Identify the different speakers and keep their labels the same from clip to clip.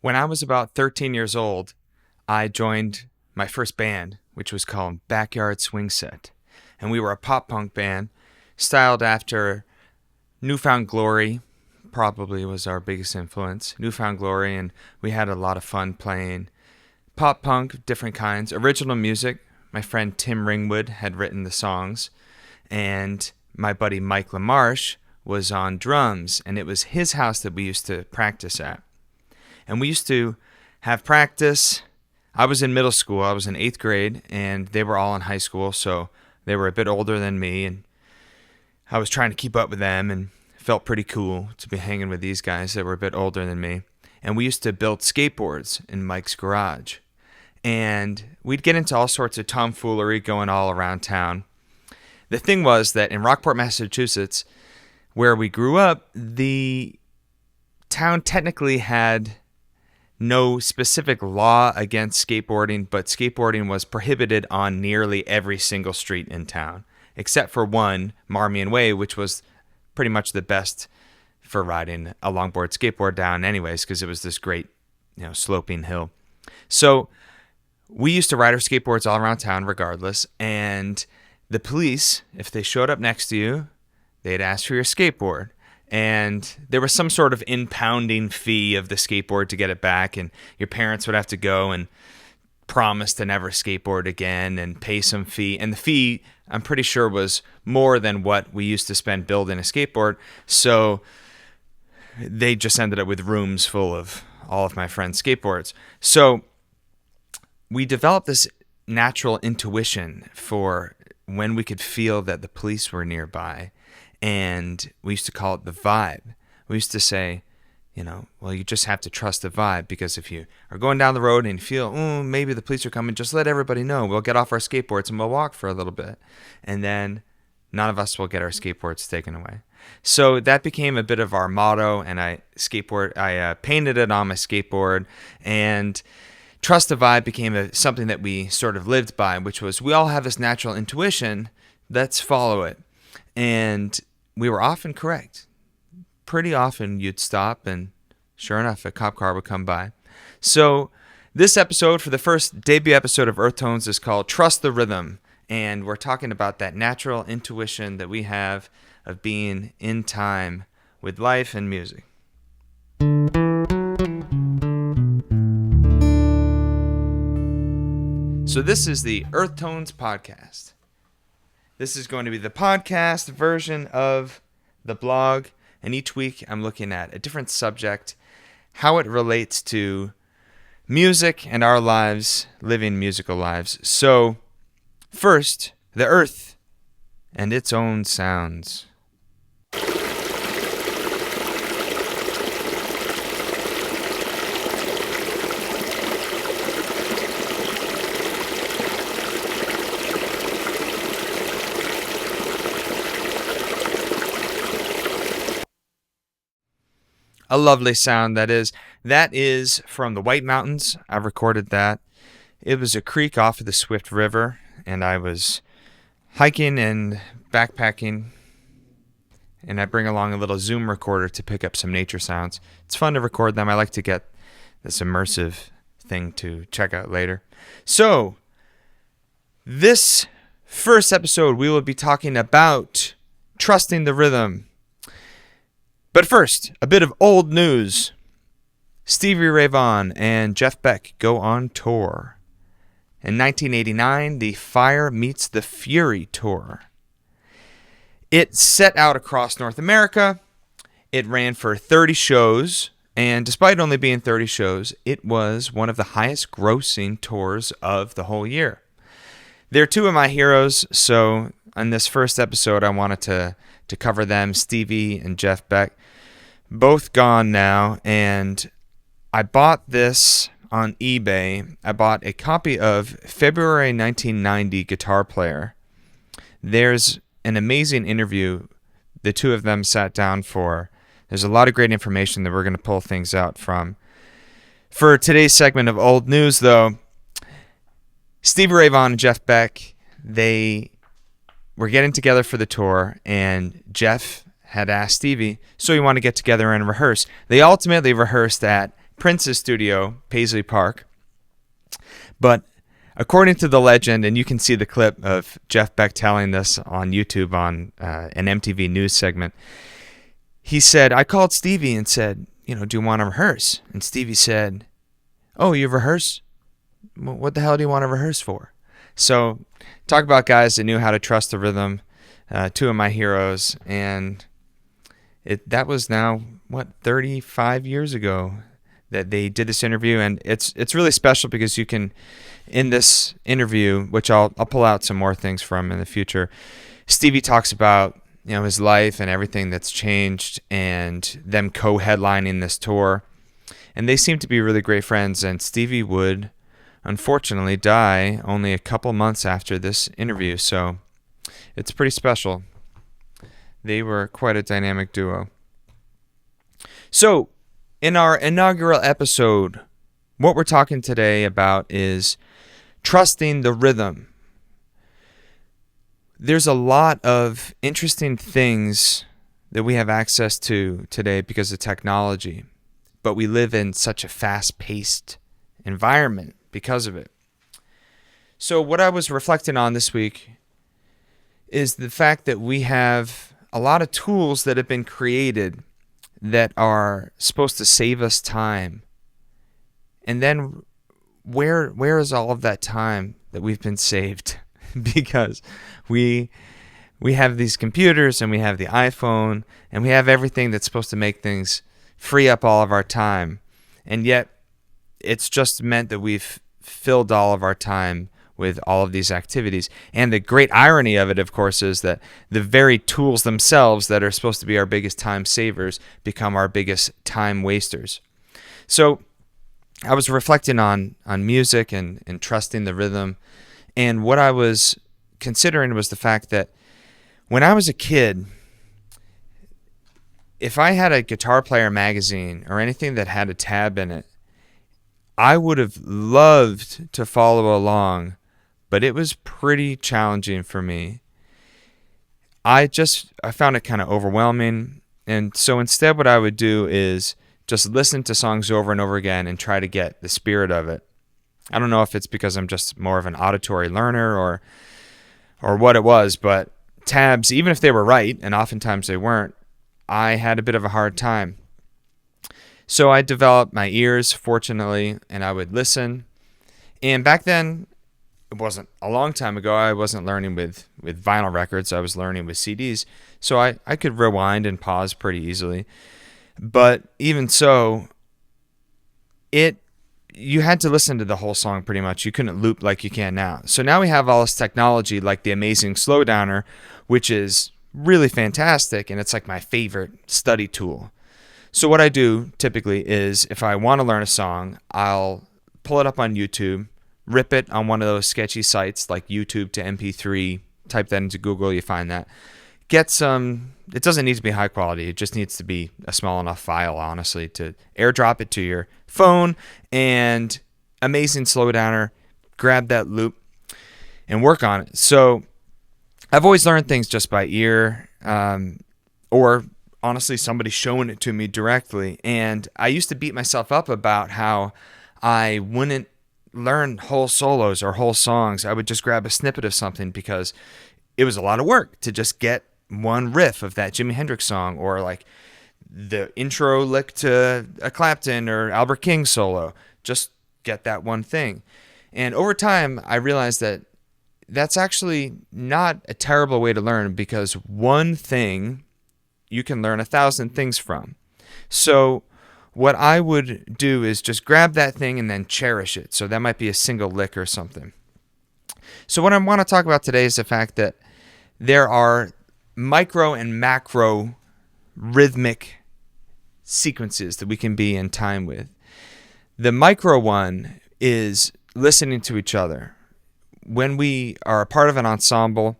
Speaker 1: When I was about 13 years old, I joined my first band, which was called Backyard Swing Set. And we were a pop punk band styled after Newfound Glory, probably was our biggest influence. Newfound Glory, and we had a lot of fun playing pop punk, different kinds, original music. My friend Tim Ringwood had written the songs, and my buddy Mike LaMarche was on drums, and it was his house that we used to practice at. And we used to have practice. I was in middle school. I was in 8th grade, and they were all in high school, so they were a bit older than me, and I was trying to keep up with them, and felt pretty cool to be hanging with these guys that were a bit older than me. And we used to build skateboards in Mike's garage. And we'd get into all sorts of tomfoolery going all around town. The thing was that in Rockport, Massachusetts, where we grew up, the town technically had no specific law against skateboarding, but skateboarding was prohibited on nearly every single street in town, except for one, Marmion Way, which was pretty much the best for riding a longboard skateboard down anyways, because it was this great, sloping hill. So we used to ride our skateboards all around town regardless, and the police, if they showed up next to you, they'd ask for your skateboard. And there was some sort of impounding fee of the skateboard to get it back, and your parents would have to go and promise to never skateboard again and pay some fee. And the fee, I'm pretty sure, was more than what we used to spend building a skateboard. So they just ended up with rooms full of all of my friends' skateboards. So we developed this natural intuition for when we could feel that the police were nearby. And we used to call it the vibe. We used to say, well, you just have to trust the vibe, because if you are going down the road and you feel, maybe the police are coming, just let everybody know. We'll get off our skateboards and we'll walk for a little bit. And then none of us will get our skateboards taken away. So that became a bit of our motto, and I painted it on my skateboard, and trust the vibe became something that we sort of lived by, which was we all have this natural intuition, let's follow it. And we were often correct. Pretty often you'd stop, and sure enough, a cop car would come by. So this episode, for the first debut episode of Earth Tones, is called Trust the Rhythm. And we're talking about that natural intuition that we have of being in time with life and music. So this is the Earth Tones podcast. This is going to be the podcast version of the blog, and each week I'm looking at a different subject, how it relates to music and our lives, living musical lives. So, first, the earth and its own sounds. A lovely sound, that is. That is from the White Mountains. I recorded that. It was a creek off of the Swift River, and I was hiking and backpacking, and I bring along a little Zoom recorder to pick up some nature sounds. It's fun to record them. I like to get this immersive thing to check out later. So, this first episode, we will be talking about trusting the rhythm. But first, a bit of old news. Stevie Ray Vaughan and Jeff Beck go on tour. In 1989, the Fire Meets the Fury tour. It set out across North America. It ran for 30 shows, and despite only being 30 shows, it was one of the highest grossing tours of the whole year. They're two of my heroes, so on this first episode, I wanted to cover them, Stevie and Jeff Beck. Both gone now, and I bought this on eBay. I bought a copy of February 1990 Guitar Player. There's an amazing interview the two of them sat down for. There's a lot of great information that we're going to pull things out from. For today's segment of Old News, though, Stevie Ray Vaughan and Jeff Beck, they were getting together for the tour, and Jeff had asked Stevie, so you want to get together and rehearse. They ultimately rehearsed at Prince's studio, Paisley Park. But according to the legend, and you can see the clip of Jeff Beck telling this on YouTube on an MTV News segment, he said, I called Stevie and said, do you want to rehearse? And Stevie said, oh, you rehearse? What the hell do you want to rehearse for? So talk about guys that knew how to trust the rhythm, two of my heroes. And that was now, 35 years ago that they did this interview. And it's really special because you can, in this interview, which I'll pull out some more things from in the future, Stevie talks about his life and everything that's changed and them co-headlining this tour. And they seem to be really great friends. And Stevie would, unfortunately, die only a couple months after this interview. So it's pretty special. They were quite a dynamic duo. So in our inaugural episode, what we're talking today about is trusting the rhythm. There's a lot of interesting things that we have access to today because of technology, but we live in such a fast-paced environment because of it. So what I was reflecting on this week is the fact that we have a lot of tools that have been created that are supposed to save us time. And then where is all of that time that we've been saved? Because we have these computers and we have the iPhone and we have everything that's supposed to make things free up all of our time. And yet it's just meant that we've filled all of our time with all of these activities. And the great irony of it, of course, is that the very tools themselves that are supposed to be our biggest time savers become our biggest time wasters. So I was reflecting on music and trusting the rhythm. And what I was considering was the fact that when I was a kid, if I had a Guitar Player magazine or anything that had a tab in it, I would have loved to follow along, but it was pretty challenging for me. I found it kind of overwhelming. And so instead what I would do is just listen to songs over and over again and try to get the spirit of it. I don't know if it's because I'm just more of an auditory learner or what it was, but tabs, even if they were right, and oftentimes they weren't, I had a bit of a hard time. So I developed my ears, fortunately, and I would listen. And back then, it wasn't a long time ago, I wasn't learning with vinyl records, I was learning with CDs. So I could rewind and pause pretty easily. But even so, you had to listen to the whole song pretty much. You couldn't loop like you can now. So now we have all this technology like the amazing Slowdowner, which is really fantastic, and it's like my favorite study tool. So what I do typically is if I want to learn a song, I'll pull it up on YouTube, rip it on one of those sketchy sites like YouTube to MP3, type that into Google, you find that. Get some, it doesn't need to be high quality, it just needs to be a small enough file, honestly, to airdrop it to your phone, and amazing Slowdowner, grab that loop and work on it. So I've always learned things just by ear, or honestly somebody showing it to me directly. And I used to beat myself up about how I wouldn't learn whole solos or whole songs. I would just grab a snippet of something because it was a lot of work to just get one riff of that Jimi Hendrix song, or like the intro lick to a Clapton or Albert King solo. Just get that one thing. And over time, I realized that that's actually not a terrible way to learn, because one thing you can learn 1,000 things from. So what I would do is just grab that thing and then cherish it. So that might be a single lick or something. So what I want to talk about today is the fact that there are micro and macro rhythmic sequences that we can be in time with. The micro one is listening to each other. When we are a part of an ensemble,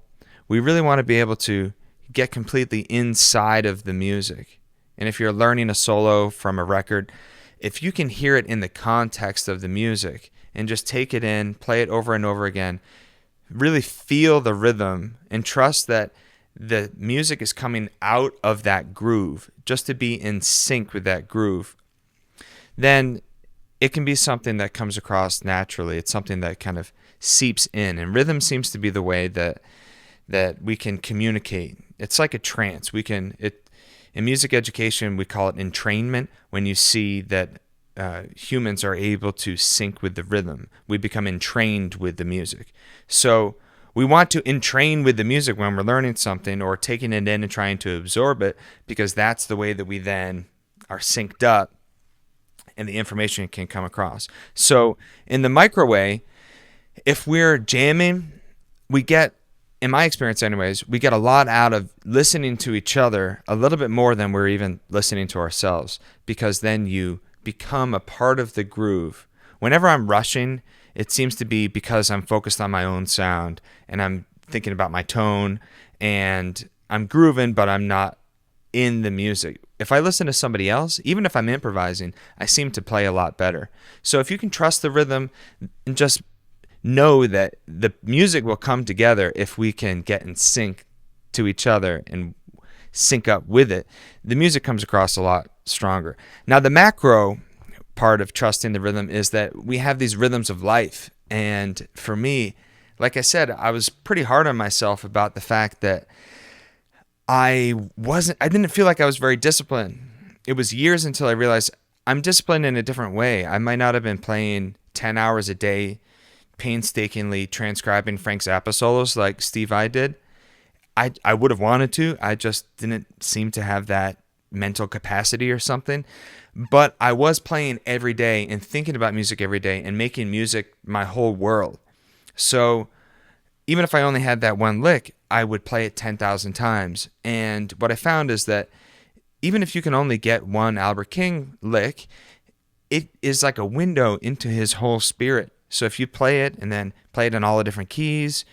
Speaker 1: we really want to be able to get completely inside of the music. And if you're learning a solo from a record, if you can hear it in the context of the music and just take it in, play it over and over again, really feel the rhythm and trust that the music is coming out of that groove, just to be in sync with that groove, then it can be something that comes across naturally. It's something that kind of seeps in, and rhythm seems to be the way that we can communicate. It's like a trance. In music education, we call it entrainment. When you see that humans are able to sync with the rhythm, we become entrained with the music. So we want to entrain with the music when we're learning something or taking it in and trying to absorb it, because that's the way that we then are synced up and the information can come across. So in the micro way, if we're jamming, we get, in my experience anyways, we get a lot out of listening to each other a little bit more than we're even listening to ourselves, because then you become a part of the groove. Whenever I'm rushing, it seems to be because I'm focused on my own sound and I'm thinking about my tone and I'm grooving, but I'm not in the music. If I listen to somebody else, even if I'm improvising, I seem to play a lot better. So if you can trust the rhythm and just know that the music will come together if we can get in sync to each other and sync up with it, the music comes across a lot stronger. Now, the macro part of trusting the rhythm is that we have these rhythms of life. And for me, like I said, I was pretty hard on myself about the fact that I didn't feel like I was very disciplined. It was years until I realized I'm disciplined in a different way. I might not have been playing 10 hours a day, painstakingly transcribing Frank Zappa solos like Steve Vai did. I would have wanted to. I just didn't seem to have that mental capacity or something. But I was playing every day and thinking about music every day and making music my whole world. So even if I only had that one lick, I would play it 10,000 times. And what I found is that even if you can only get one Albert King lick, it is like a window into his whole spirit. So if you play it and then play it in all the different keys,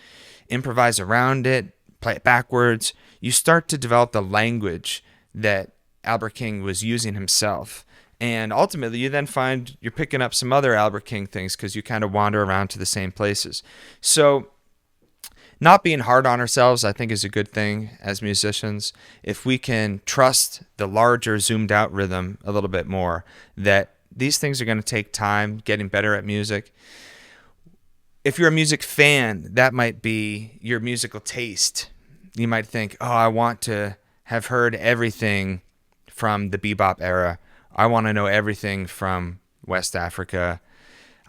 Speaker 1: improvise around it, play it backwards, you start to develop the language that Albert King was using himself. And ultimately, you then find you're picking up some other Albert King things because you kind of wander around to the same places. So not being hard on ourselves, I think, is a good thing as musicians. If we can trust the larger, zoomed out rhythm a little bit more, that these things are going to take time getting better at music. If you're a music fan, that might be your musical taste. You might think, oh, I want to have heard everything from the bebop era. I want to know everything from West Africa.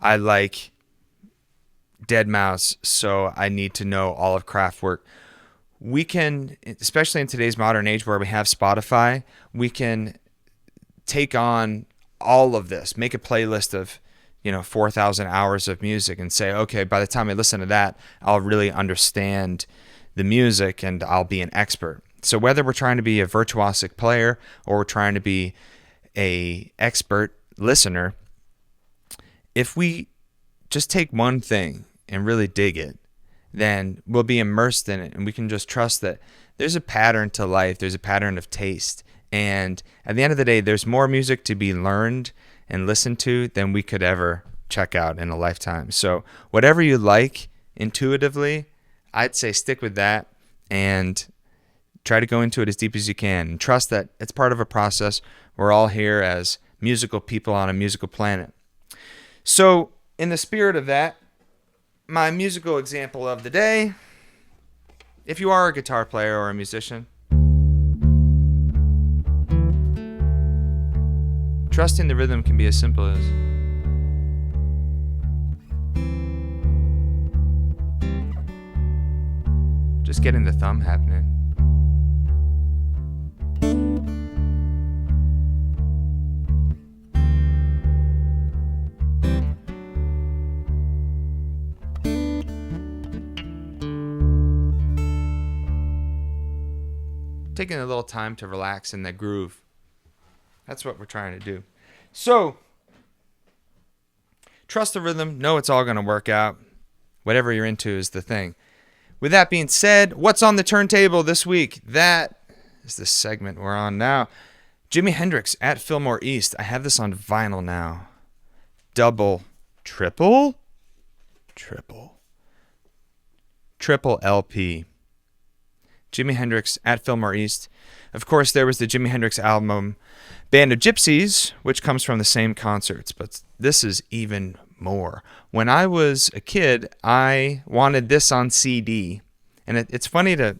Speaker 1: I like deadmau5, so I need to know all of Kraftwerk. We can, especially in today's modern age where we have Spotify, we can take on all of this, make a playlist of 4,000 hours of music and say, okay, by the time I listen to that, I'll really understand the music and I'll be an expert. So whether we're trying to be a virtuosic player or we're trying to be a expert listener, if we just take one thing and really dig it, then we'll be immersed in it and we can just trust that there's a pattern to life, there's a pattern of taste. And at the end of the day, there's more music to be learned and listened to than we could ever check out in a lifetime. So whatever you like intuitively, I'd say stick with that and try to go into it as deep as you can and trust that it's part of a process. We're all here as musical people on a musical planet. So in the spirit of that, my musical example of the day, if you are a guitar player or a musician, trusting the rhythm can be as simple as just getting the thumb happening. Taking a little time to relax in the groove. That's what we're trying to do. So, trust the rhythm. Know it's all going to work out. Whatever you're into is the thing. With that being said, what's on the turntable this week? That is the segment we're on now. Jimi Hendrix at Fillmore East. I have this on vinyl now. Triple LP. Jimi Hendrix at Fillmore East. Of course, there was the Jimi Hendrix album Band of Gypsies, which comes from the same concerts, but this is even more. When I was a kid, I wanted this on CD, and it's funny to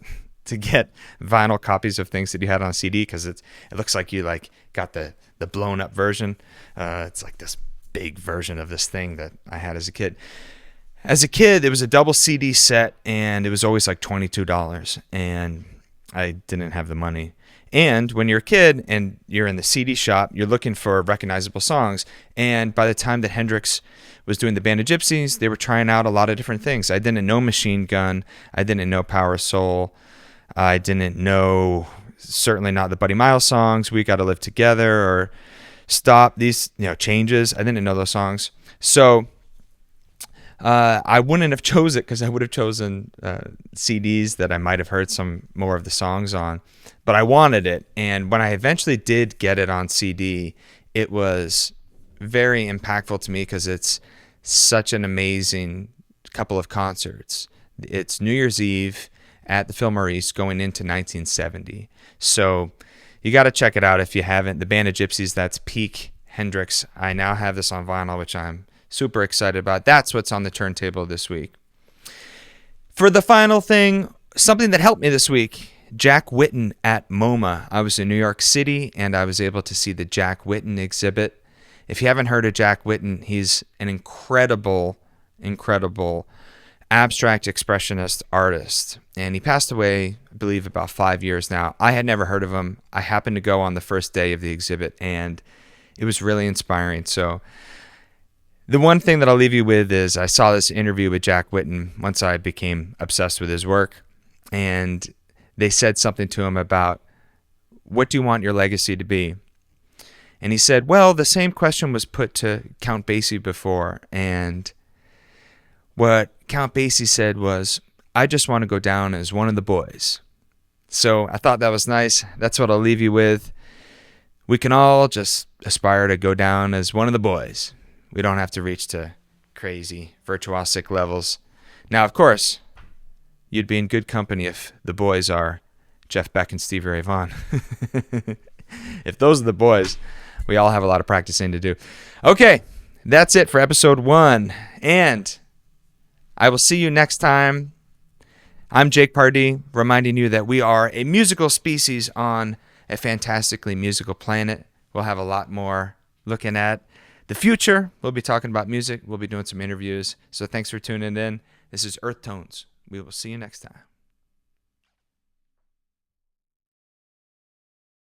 Speaker 1: get vinyl copies of things that you had on CD, because it looks like you got the blown up version. It's like this big version of this thing that I had as a kid. As a kid, it was a double CD set, and it was always like $22, and I didn't have the money. And when you're a kid and you're in the CD shop, you're looking for recognizable songs. And by the time that Hendrix was doing the Band of Gypsies, they were trying out a lot of different things. I didn't know Machine Gun. I didn't know Power Soul. I didn't know, certainly not the Buddy Miles songs, We Gotta Live Together or Stop, these Changes. I didn't know those songs. So I wouldn't have chose it, because I would have chosen CDs that I might have heard some more of the songs on. But I wanted it, and when I eventually did get it on CD, it was very impactful to me, because it's such an amazing couple of concerts. It's New Year's Eve at the Fillmore East going into 1970. So you got to check it out if you haven't. The Band of Gypsies, that's peak Hendrix. I now have this on vinyl, which I'm super excited about. That's what's on the turntable this week. For the final thing, something that helped me this week, Jack Whitten at MoMA. I was in New York City, and I was able to see the Jack Whitten exhibit. If you haven't heard of Jack Whitten, he's an incredible abstract expressionist artist. And he passed away, I believe, about 5 years now. I had never heard of him. I happened to go on the first day of the exhibit, and it was really inspiring. So the one thing that I'll leave you with is I saw this interview with Jack Whitten once I became obsessed with his work, and they said something to him about, what do you want your legacy to be? And he said, well, the same question was put to Count Basie before, and what Count Basie said was, I just want to go down as one of the boys. So I thought that was nice. That's what I'll leave you with. We can all just aspire to go down as one of the boys. We don't have to reach to crazy virtuosic levels. Now, of course, you'd be in good company if the boys are Jeff Beck and Stevie Ray Vaughan. If those are the boys, we all have a lot of practicing to do. Okay, that's it for episode 1. And I will see you next time. I'm Jake Pardee, reminding you that we are a musical species on a fantastically musical planet. We'll have a lot more looking at the future. We'll be talking about music. We'll be doing some interviews. So thanks for tuning in. This is Earth Tones. We will see you next time.